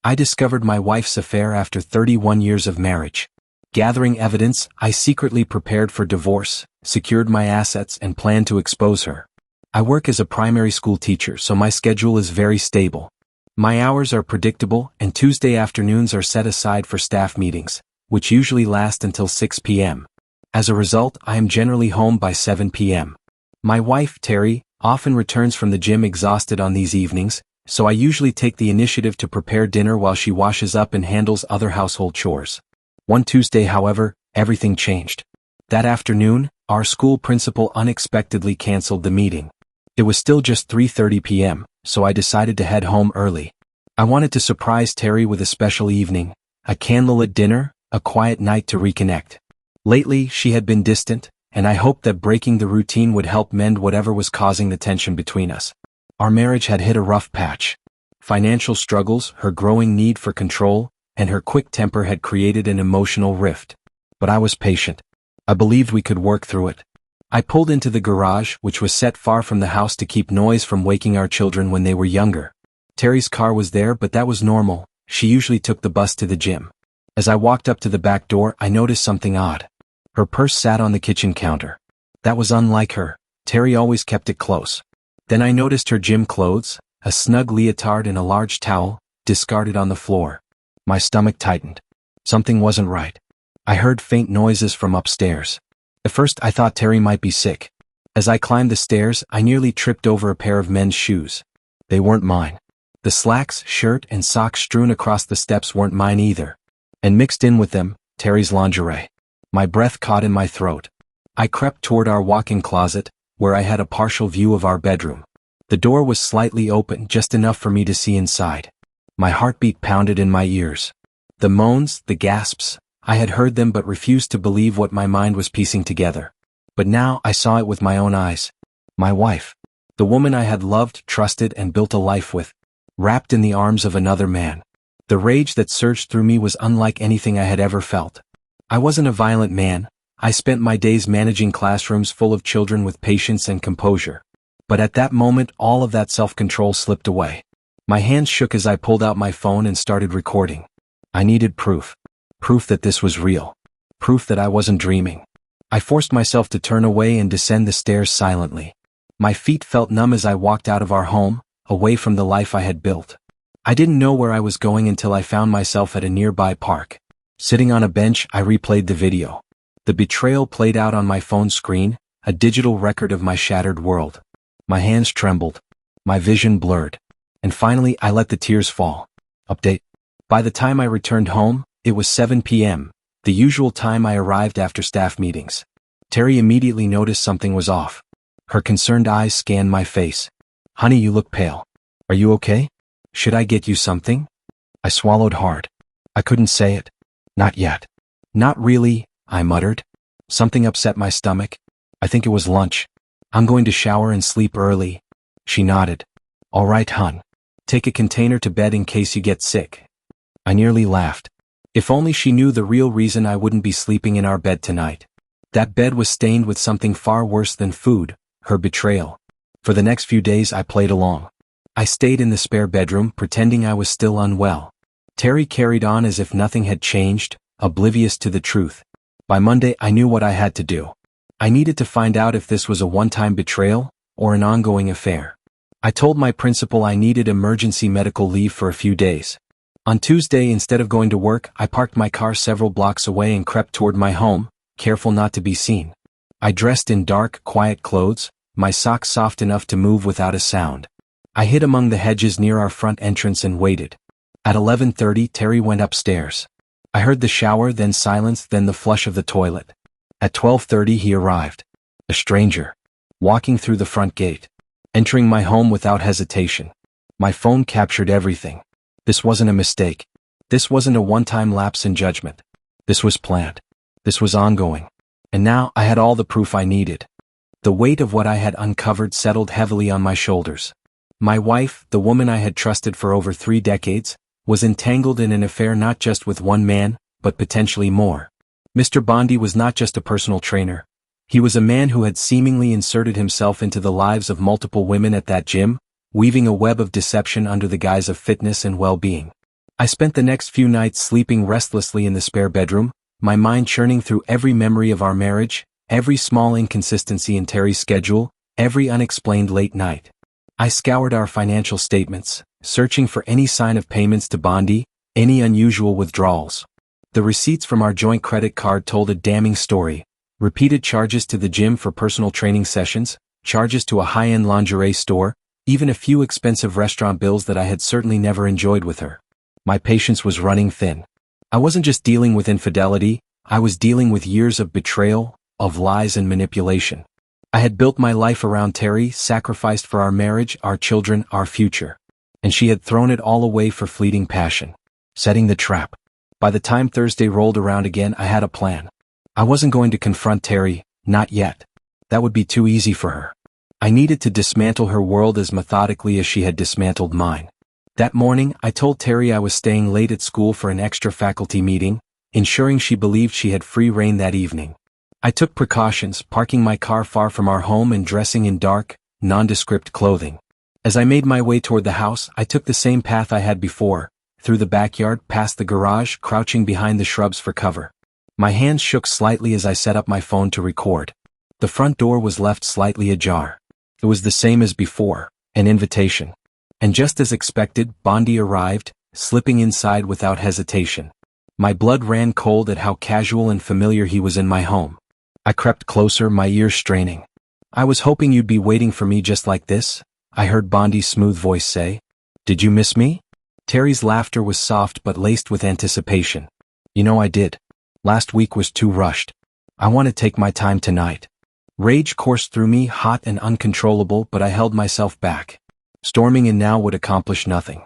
I discovered my wife's affair after 31 years of marriage. Gathering evidence, I secretly prepared for divorce, secured my assets, and planned to expose her. I work as a primary school teacher, so my schedule is very stable. My hours are predictable, and Tuesday afternoons are set aside for staff meetings, which usually last until 6 p.m. As a result, I am generally home by 7 p.m. My wife, Terry, often returns from the gym exhausted on these evenings, so I usually take the initiative to prepare dinner while she washes up and handles other household chores. One Tuesday, however, everything changed. That afternoon, our school principal unexpectedly canceled the meeting. It was still just 3:30 p.m., so I decided to head home early. I wanted to surprise Terry with a special evening, a candlelit dinner, a quiet night to reconnect. Lately, she had been distant, and I hoped that breaking the routine would help mend whatever was causing the tension between us. Our marriage had hit a rough patch. Financial struggles, her growing need for control, and her quick temper had created an emotional rift. But I was patient. I believed we could work through it. I pulled into the garage, which was set far from the house to keep noise from waking our children when they were younger. Terry's car was there, but that was normal. She usually took the bus to the gym. As I walked up to the back door, I noticed something odd. Her purse sat on the kitchen counter. That was unlike her. Terry always kept it close. Then I noticed her gym clothes, a snug leotard and a large towel, discarded on the floor. My stomach tightened. Something wasn't right. I heard faint noises from upstairs. At first I thought Terry might be sick. As I climbed the stairs, I nearly tripped over a pair of men's shoes. They weren't mine. The slacks, shirt, and socks strewn across the steps weren't mine either. And mixed in with them, Terry's lingerie. My breath caught in my throat. I crept toward our walk-in closet, where I had a partial view of our bedroom. The door was slightly open, just enough for me to see inside. My heartbeat pounded in my ears. The moans, the gasps, I had heard them but refused to believe what my mind was piecing together. But now I saw it with my own eyes. My wife. The woman I had loved, trusted, and built a life with, wrapped in the arms of another man. The rage that surged through me was unlike anything I had ever felt. I wasn't a violent man. I spent my days managing classrooms full of children with patience and composure. But at that moment, all of that self-control slipped away. My hands shook as I pulled out my phone and started recording. I needed proof. Proof that this was real. Proof that I wasn't dreaming. I forced myself to turn away and descend the stairs silently. My feet felt numb as I walked out of our home, away from the life I had built. I didn't know where I was going until I found myself at a nearby park. Sitting on a bench, I replayed the video. The betrayal played out on my phone screen, a digital record of my shattered world. My hands trembled. My vision blurred. And finally, I let the tears fall. Update. By the time I returned home, it was 7 p.m., the usual time I arrived after staff meetings. Terry immediately noticed something was off. Her concerned eyes scanned my face. "Honey, you look pale. Are you okay? Should I get you something?" I swallowed hard. I couldn't say it. Not yet. "Not really," I muttered. Something upset my stomach. "I think it was lunch. I'm going to shower and sleep early." She nodded. "All right, hon. Take a container to bed in case you get sick." I nearly laughed. If only she knew the real reason I wouldn't be sleeping in our bed tonight. That bed was stained with something far worse than food, her betrayal. For the next few days I played along. I stayed in the spare bedroom, pretending I was still unwell. Terry carried on as if nothing had changed, oblivious to the truth. By Monday I knew what I had to do. I needed to find out if this was a one-time betrayal, or an ongoing affair. I told my principal I needed emergency medical leave for a few days. On Tuesday, instead of going to work, I parked my car several blocks away and crept toward my home, careful not to be seen. I dressed in dark, quiet clothes, my socks soft enough to move without a sound. I hid among the hedges near our front entrance and waited. At 11:30, Terry went upstairs. I heard the shower, then silence, then the flush of the toilet. At 12:30 he arrived. A stranger. Walking through the front gate. Entering my home without hesitation. My phone captured everything. This wasn't a mistake. This wasn't a one-time lapse in judgment. This was planned. This was ongoing. And now I had all the proof I needed. The weight of what I had uncovered settled heavily on my shoulders. My wife, the woman I had trusted for over 3 decades, was entangled in an affair not just with one man, but potentially more. Mr. Bondi was not just a personal trainer. He was a man who had seemingly inserted himself into the lives of multiple women at that gym, weaving a web of deception under the guise of fitness and well-being. I spent the next few nights sleeping restlessly in the spare bedroom, my mind churning through every memory of our marriage, every small inconsistency in Terry's schedule, every unexplained late night. I scoured our financial statements, searching for any sign of payments to Bondi, any unusual withdrawals. The receipts from our joint credit card told a damning story. Repeated charges to the gym for personal training sessions, charges to a high-end lingerie store, even a few expensive restaurant bills that I had certainly never enjoyed with her. My patience was running thin. I wasn't just dealing with infidelity, I was dealing with years of betrayal, of lies and manipulation. I had built my life around Terry, sacrificed for our marriage, our children, our future. And she had thrown it all away for fleeting passion. Setting the trap. By the time Thursday rolled around again, I had a plan. I wasn't going to confront Terry, not yet. That would be too easy for her. I needed to dismantle her world as methodically as she had dismantled mine. That morning, I told Terry I was staying late at school for an extra faculty meeting, ensuring she believed she had free rein that evening. I took precautions, parking my car far from our home and dressing in dark, nondescript clothing. As I made my way toward the house, I took the same path I had before, through the backyard, past the garage, crouching behind the shrubs for cover. My hands shook slightly as I set up my phone to record. The front door was left slightly ajar. It was the same as before, an invitation. And just as expected, Bondi arrived, slipping inside without hesitation. My blood ran cold at how casual and familiar he was in my home. I crept closer, my ears straining. "I was hoping you'd be waiting for me just like this," I heard Bondi's smooth voice say. "Did you miss me?" Terry's laughter was soft but laced with anticipation. "You know I did. Last week was too rushed. I want to take my time tonight." Rage coursed through me, hot and uncontrollable, but I held myself back. Storming in now would accomplish nothing.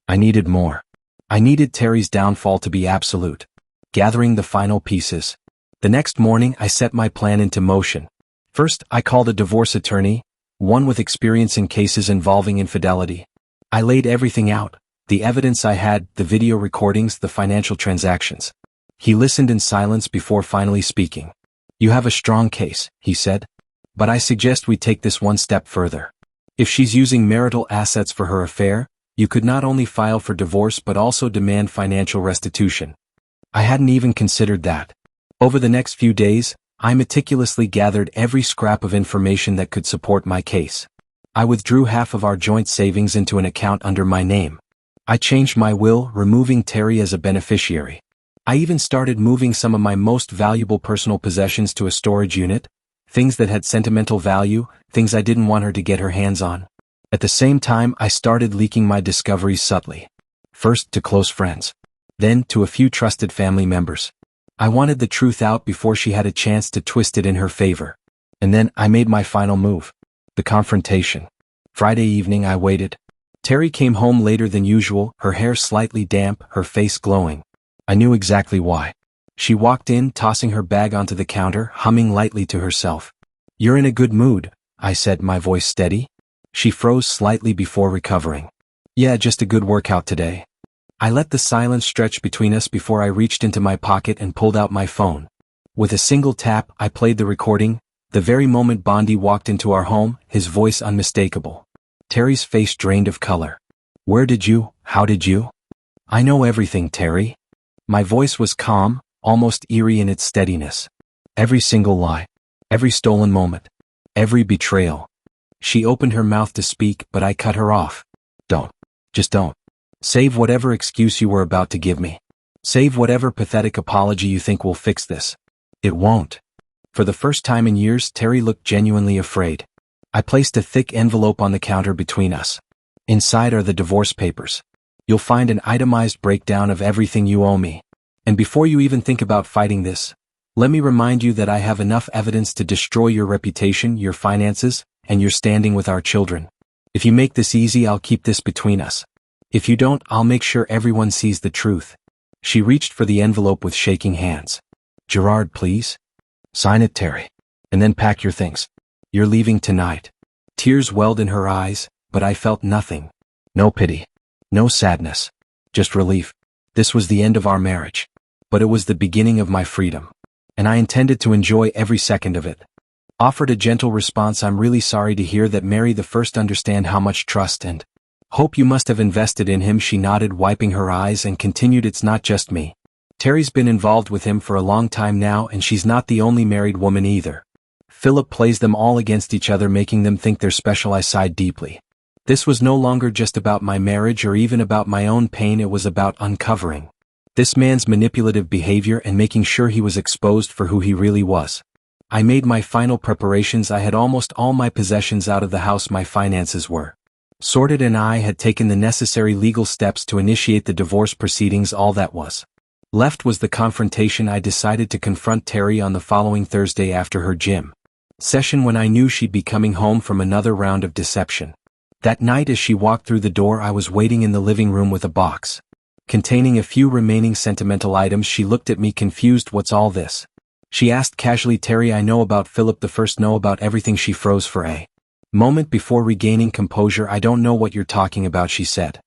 I needed more. I needed Terry's downfall to be absolute. Gathering the final pieces. The next morning, I set my plan into motion. First, I called a divorce attorney, one with experience in cases involving infidelity. I laid everything out, the evidence I had, the video recordings, the financial transactions. He listened in silence before finally speaking. "You have a strong case," he said. "But I suggest we take this one step further. If she's using marital assets for her affair, you could not only file for divorce but also demand financial restitution." I hadn't even considered that. Over the next few days, I meticulously gathered every scrap of information that could support my case. I withdrew half of our joint savings into an account under my name. I changed my will, removing Terry as a beneficiary. I even started moving some of my most valuable personal possessions to a storage unit, things that had sentimental value, things I didn't want her to get her hands on. At the same time, I started leaking my discoveries subtly. First to close friends. Then to a few trusted family members. I wanted the truth out before she had a chance to twist it in her favor. And then I made my final move. The confrontation. Friday evening I waited. Terry came home later than usual, her hair slightly damp, her face glowing. I knew exactly why. She walked in, tossing her bag onto the counter, humming lightly to herself. "You're in a good mood," I said, my voice steady. She froze slightly before recovering. "Yeah, just a good workout today." I let the silence stretch between us before I reached into my pocket and pulled out my phone. With a single tap, I played the recording, the very moment Bondi walked into our home, his voice unmistakable. Terry's face drained of color. How did you? "I know everything, Terry." My voice was calm, almost eerie in its steadiness. "Every single lie. Every stolen moment. Every betrayal." She opened her mouth to speak, but I cut her off. "Don't. Just don't. Save whatever excuse you were about to give me. Save whatever pathetic apology you think will fix this. It won't." For the first time in years, Terry looked genuinely afraid. I placed a thick envelope on the counter between us. "Inside are the divorce papers. You'll find an itemized breakdown of everything you owe me. And before you even think about fighting this, let me remind you that I have enough evidence to destroy your reputation, your finances, and your standing with our children. If you make this easy, I'll keep this between us. If you don't, I'll make sure everyone sees the truth." She reached for the envelope with shaking hands. "Gerard, please. Sign it, Terry. And then pack your things. You're leaving tonight." Tears welled in her eyes, but I felt nothing. No pity. No sadness. Just relief. This was the end of our marriage. But it was the beginning of my freedom. And I intended to enjoy every second of it. Offered a gentle response. "I'm really sorry to hear that. Mary the first understand how much trust and Hope you must have invested in him, she nodded, wiping her eyes, and continued, it's not just me. Terry's been involved with him for a long time now, and she's not the only married woman either. Philip plays them all against each other, making them think they're special. I sighed deeply. This was no longer just about my marriage or even about my own pain, it was about uncovering this man's manipulative behavior and making sure he was exposed for who he really was. I made my final preparations. I had almost all my possessions out of the house, my finances were sorted, and I had taken the necessary legal steps to initiate the divorce proceedings. All that was left was the confrontation. I decided to confront Terry on the following Thursday after her gym session, when I knew she'd be coming home from another round of deception. That night, as she walked through the door, I was waiting in the living room with a box containing a few remaining sentimental items. She looked at me confused. What's all this? She asked casually. Terry, I know about Philip the first, know about everything. She froze for a moment before regaining composure. I don't know what you're talking about, she said.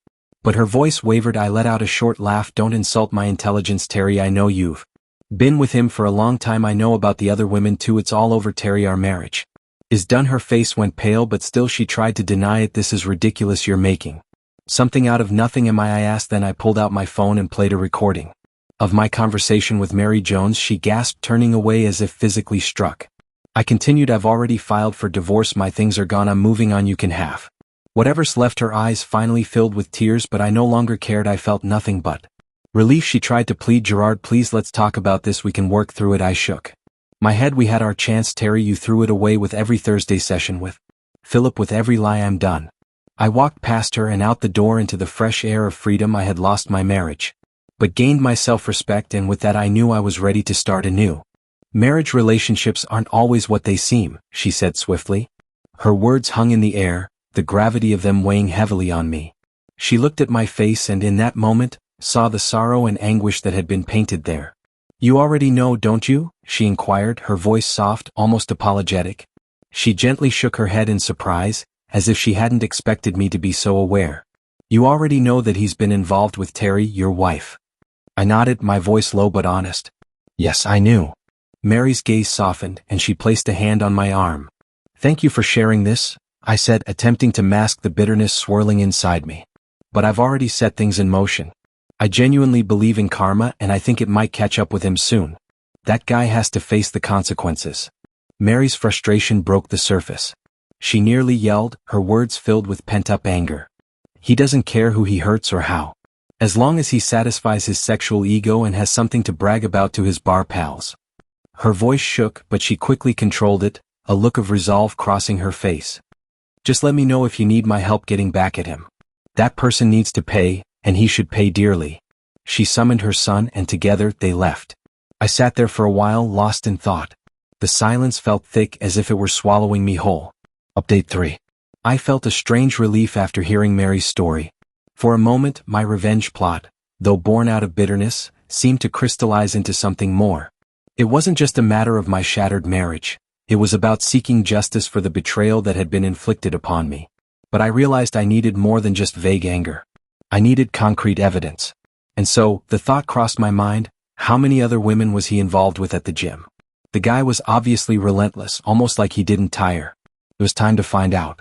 But her voice wavered. I let out a short laugh. Don't insult my intelligence, Terry. I know you've been with him for a long time. I know about the other women too. It's all over, Terry. Our marriage is done. Her face went pale, but still she tried to deny it. This is ridiculous. You're making something out of nothing. Am I asked. Then I pulled out my phone and played a recording of my conversation with Mary Jones. She gasped, turning away as if physically struck. I continued, I've already filed for divorce. My things are gone. I'm moving on. You can have whatever's left. Her eyes finally filled with tears, but I no longer cared. I felt nothing but relief. She tried to plead. Gerard, please, let's talk about this. We can work through it. I shook my head. We had our chance, Terry. You threw it away with every Thursday session with Philip, with every lie. I'm done. I walked past her and out the door into the fresh air of freedom. I had lost my marriage, but gained my self-respect, and with that I knew I was ready to start anew. Marriage relationships aren't always what they seem, she said swiftly. Her words hung in the air, the gravity of them weighing heavily on me. She looked at my face and in that moment, saw the sorrow and anguish that had been painted there. You already know, don't you? She inquired, her voice soft, almost apologetic. She gently shook her head in surprise, as if she hadn't expected me to be so aware. You already know that he's been involved with Terry, your wife. I nodded, my voice low but honest. Yes, I knew. Mary's gaze softened, and she placed a hand on my arm. Thank you for sharing this, I said, attempting to mask the bitterness swirling inside me. But I've already set things in motion. I genuinely believe in karma, and I think it might catch up with him soon. That guy has to face the consequences. Mary's frustration broke the surface. She nearly yelled, her words filled with pent-up anger. He doesn't care who he hurts or how. As long as he satisfies his sexual ego and has something to brag about to his bar pals. Her voice shook, but she quickly controlled it, a look of resolve crossing her face. Just let me know if you need my help getting back at him. That person needs to pay, and he should pay dearly. She summoned her son, and together they left. I sat there for a while, lost in thought. The silence felt thick, as if it were swallowing me whole. Update 3. I felt a strange relief after hearing Mary's story. For a moment, my revenge plot, though born out of bitterness, seemed to crystallize into something more. It wasn't just a matter of my shattered marriage. It was about seeking justice for the betrayal that had been inflicted upon me. But I realized I needed more than just vague anger. I needed concrete evidence. And so, the thought crossed my mind, how many other women was he involved with at the gym? The guy was obviously relentless, almost like he didn't tire. It was time to find out.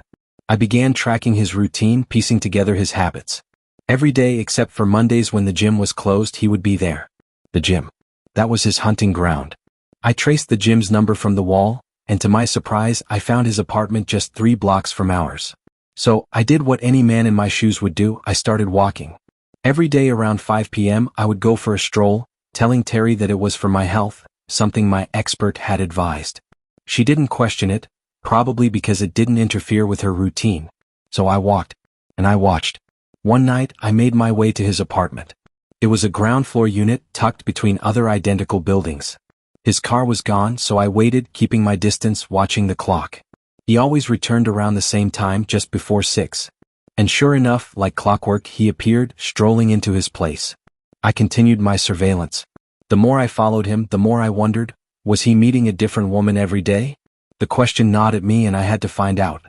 I began tracking his routine, piecing together his habits. Every day except for Mondays when the gym was closed, he would be there. The gym. That was his hunting ground. I traced the gym's number from the wall, and to my surprise, I found his apartment just 3 blocks from ours. So, I did what any man in my shoes would do, I started walking. Every day around 5 p.m., I would go for a stroll, telling Terry that it was for my health, something my expert had advised. She didn't question it, probably because it didn't interfere with her routine. So I walked, and I watched. One night, I made my way to his apartment. It was a ground floor unit tucked between other identical buildings. His car was gone, so I waited, keeping my distance, watching the clock. He always returned around the same time, just before 6. And sure enough, like clockwork, he appeared, strolling into his place. I continued my surveillance. The more I followed him, the more I wondered, was he meeting a different woman every day? The question gnawed at me and I had to find out.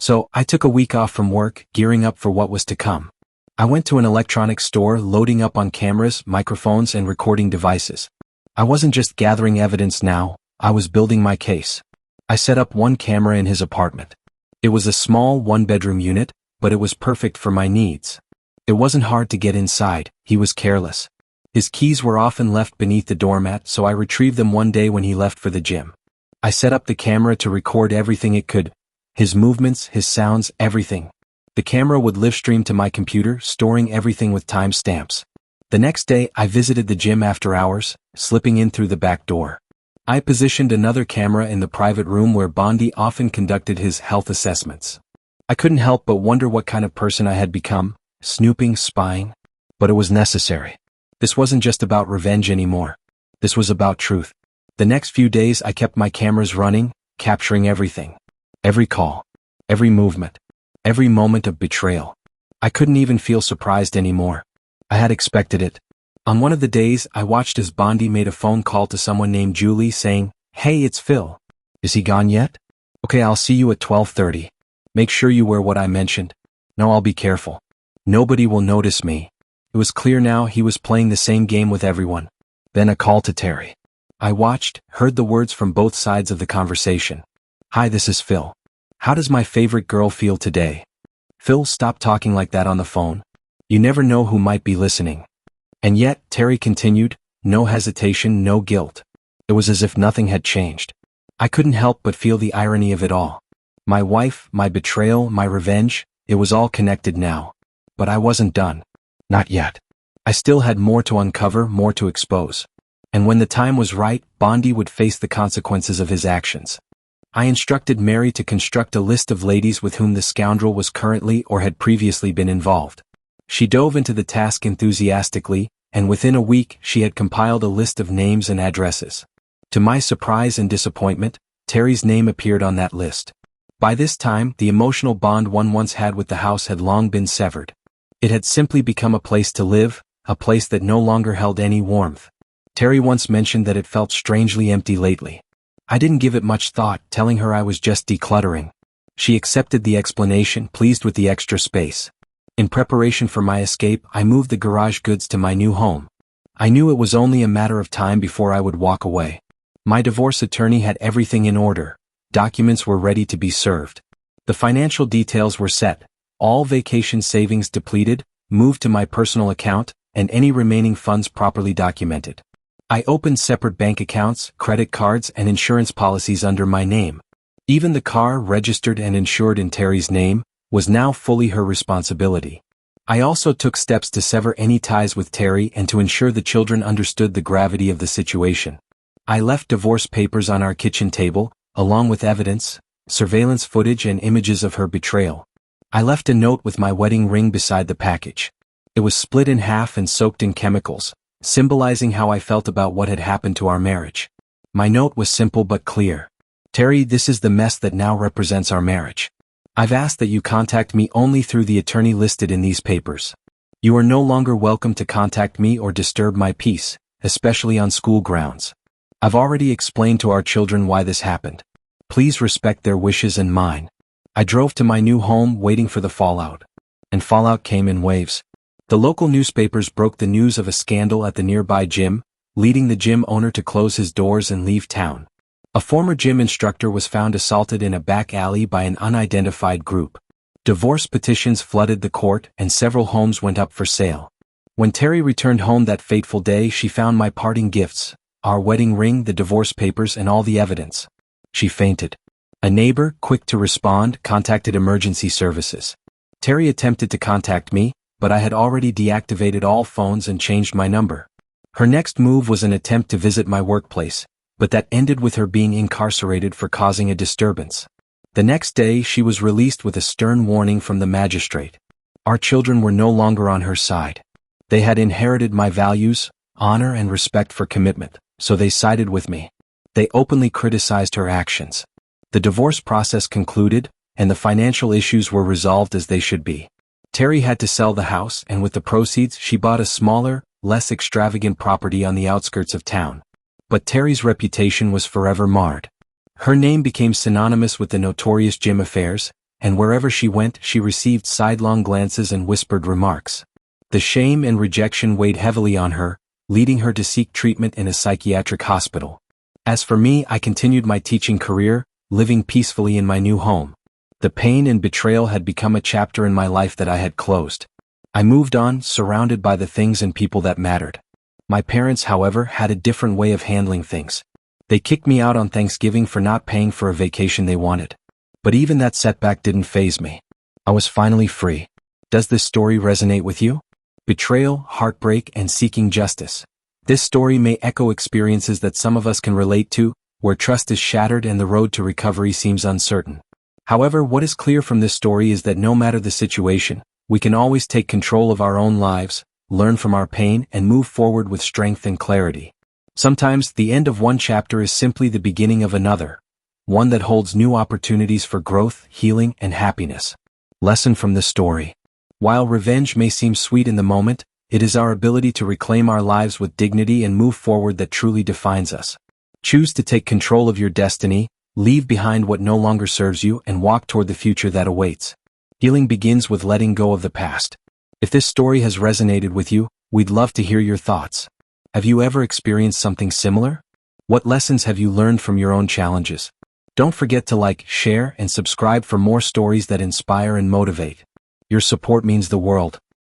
So, I took a week off from work, gearing up for what was to come. I went to an electronics store, loading up on cameras, microphones, and recording devices. I wasn't just gathering evidence now, I was building my case. I set up one camera in his apartment. It was a small 1-bedroom unit, but it was perfect for my needs. It wasn't hard to get inside, he was careless. His keys were often left beneath the doormat, so I retrieved them one day when he left for the gym. I set up the camera to record everything it could. His movements, his sounds, everything. The camera would live stream to my computer, storing everything with timestamps. The next day, I visited the gym after hours, slipping in through the back door. I positioned another camera in the private room where Bondi often conducted his health assessments. I couldn't help but wonder what kind of person I had become, snooping, spying. But it was necessary. This wasn't just about revenge anymore. This was about truth. The next few days I kept my cameras running, capturing everything. Every call. Every movement. Every moment of betrayal. I couldn't even feel surprised anymore. I had expected it. On one of the days, I watched as Bondi made a phone call to someone named Julie saying, "Hey, it's Phil. Is he gone yet? Okay, I'll see you at 12:30. Make sure you wear what I mentioned. No, I'll be careful. Nobody will notice me." It was clear now he was playing the same game with everyone. Then a call to Terry. I watched, heard the words from both sides of the conversation. "Hi, this is Phil. How does my favorite girl feel today?" "Phil, stop talking like that on the phone. You never know who might be listening." And yet, Terry continued, no hesitation, no guilt. It was as if nothing had changed. I couldn't help but feel the irony of it all. My wife, my betrayal, my revenge, it was all connected now. But I wasn't done. Not yet. I still had more to uncover, more to expose. And when the time was right, Bondi would face the consequences of his actions. I instructed Mary to construct a list of ladies with whom the scoundrel was currently or had previously been involved. She dove into the task enthusiastically, and within a week she had compiled a list of names and addresses. To my surprise and disappointment, Terry's name appeared on that list. By this time, the emotional bond one once had with the house had long been severed. It had simply become a place to live, a place that no longer held any warmth. Terry once mentioned that it felt strangely empty lately. I didn't give it much thought, telling her I was just decluttering. She accepted the explanation, pleased with the extra space. In preparation for my escape, I moved the garage goods to my new home. I knew it was only a matter of time before I would walk away. My divorce attorney had everything in order. Documents were ready to be served. The financial details were set. All vacation savings depleted, moved to my personal account, and any remaining funds properly documented. I opened separate bank accounts, credit cards, and insurance policies under my name. Even the car, registered and insured in Terry's name, was now fully her responsibility. I also took steps to sever any ties with Terry and to ensure the children understood the gravity of the situation. I left divorce papers on our kitchen table, along with evidence, surveillance footage and images of her betrayal. I left a note with my wedding ring beside the package. It was split in half and soaked in chemicals, symbolizing how I felt about what had happened to our marriage. My note was simple but clear. "Terry, this is the mess that now represents our marriage. I've asked that you contact me only through the attorney listed in these papers. You are no longer welcome to contact me or disturb my peace, especially on school grounds. I've already explained to our children why this happened. Please respect their wishes and mine." I drove to my new home waiting for the fallout. And fallout came in waves. The local newspapers broke the news of a scandal at the nearby gym, leading the gym owner to close his doors and leave town. A former gym instructor was found assaulted in a back alley by an unidentified group. Divorce petitions flooded the court and several homes went up for sale. When Terry returned home that fateful day, she found my parting gifts, our wedding ring, the divorce papers, and all the evidence. She fainted. A neighbor, quick to respond, contacted emergency services. Terry attempted to contact me, but I had already deactivated all phones and changed my number. Her next move was an attempt to visit my workplace, but that ended with her being incarcerated for causing a disturbance. The next day, she was released with a stern warning from the magistrate. Our children were no longer on her side. They had inherited my values, honor and respect for commitment, so they sided with me. They openly criticized her actions. The divorce process concluded, and the financial issues were resolved as they should be. Terry had to sell the house, and with the proceeds, she bought a smaller, less extravagant property on the outskirts of town. But Terry's reputation was forever marred. Her name became synonymous with the notorious gym affairs, and wherever she went, she received sidelong glances and whispered remarks. The shame and rejection weighed heavily on her, leading her to seek treatment in a psychiatric hospital. As for me, I continued my teaching career, living peacefully in my new home. The pain and betrayal had become a chapter in my life that I had closed. I moved on, surrounded by the things and people that mattered. My parents, however, had a different way of handling things. They kicked me out on Thanksgiving for not paying for a vacation they wanted. But even that setback didn't faze me. I was finally free. Does this story resonate with you? Betrayal, heartbreak, and seeking justice. This story may echo experiences that some of us can relate to, where trust is shattered and the road to recovery seems uncertain. However, what is clear from this story is that no matter the situation, we can always take control of our own lives, learn from our pain, and move forward with strength and clarity. Sometimes, the end of one chapter is simply the beginning of another, one that holds new opportunities for growth, healing, and happiness. Lesson from this story. While revenge may seem sweet in the moment, it is our ability to reclaim our lives with dignity and move forward that truly defines us. Choose to take control of your destiny, leave behind what no longer serves you, and walk toward the future that awaits. Healing begins with letting go of the past. If this story has resonated with you, we'd love to hear your thoughts. Have you ever experienced something similar? What lessons have you learned from your own challenges? Don't forget to like, share, and subscribe for more stories that inspire and motivate. Your support means the world.